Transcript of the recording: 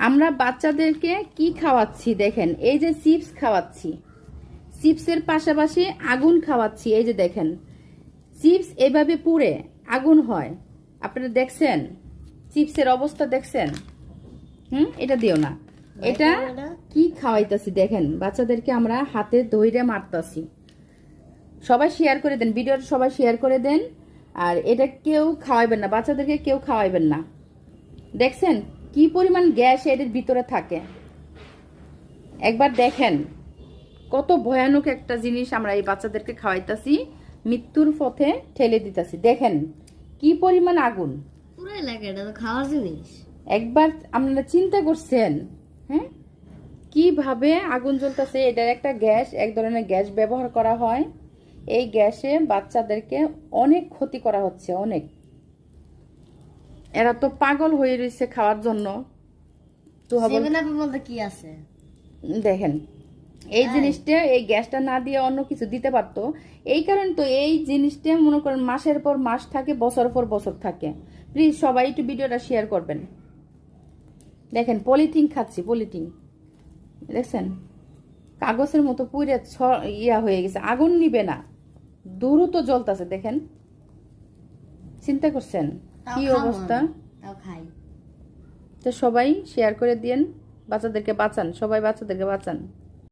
আমরা বাচ্চাদেরকে কি খাওয়াচ্ছি দেখেন, এই যে চিপস খাওয়াচ্ছি, চিপসের পাশাপাশি আগুন খাওয়াচ্ছি। এই যে দেখেন চিপস এভাবে পুড়ে আগুন হয়, আপনারা দেখছেন চিপসের অবস্থা দেখছেন? এটা দিও না। এটা কি খাওয়াইতাছি দেখেন, বাচ্চাদেরকে আমরা হাতে ধইরে মারতাছি। সবাই শেয়ার করে দেন, ভিডিওটা সবাই শেয়ার করে দেন। আর এটা কেউ খাওয়াইবেন না, বাচ্চাদেরকে কেউ খাওয়াইবেন না। দেখছেন কি পরিমাণ গ্যাস এর ভিতরে থাকে, একবার দেখেন কত ভয়ানক একটা জিনিস আমরা এই বাচ্চাদেরকে খাওয়াইতাছি, মৃত্যুর পথে ঠেলে দিতেছি। দেখেন কি পরিমাণ আগুন, পুরাই লাগে, এটা তো খাওয়ার জিনিস। একবার আপনারা চিন্তা করছেন হ্যাঁ কিভাবে আগুন জ্বলতেছে? এটার একটা গ্যাস, এক ধরনের গ্যাস ব্যবহার করা হয়। এই গ্যাসে বাচ্চাদেরকে অনেক ক্ষতি করা হচ্ছে, অনেক। এরা তো পাগল হয়ে রয়েছে খাওয়ার জন্য। তো মধ্যে কি আছে দেখেন, এই জিনিসটা, এই গ্যাসটা না দিয়ে অন্য কিছু দিতে পারতো। এই কারণে তো এই জিনিসটা মনে করেন মাসের পর মাস থাকে, বছর পর বছর থাকে। প্লিজ সবাই একটু ভিডিওটা শেয়ার করবেন। দেখেন পলিথিন খাচ্ছি, পলিথিন দেখছেন কাগজের মতো পুড়ে ইয়া হয়ে গেছে, আগুন নিবে না, দ্রুত জ্বলতেছে। দেখেন চিন্তা করছেন কি অবস্থা? তো সবাই শেয়ার করে দিয়েন, বাচ্চাদেরকে বাঁচান, সবাই বাচ্চাদেরকে বাঁচান।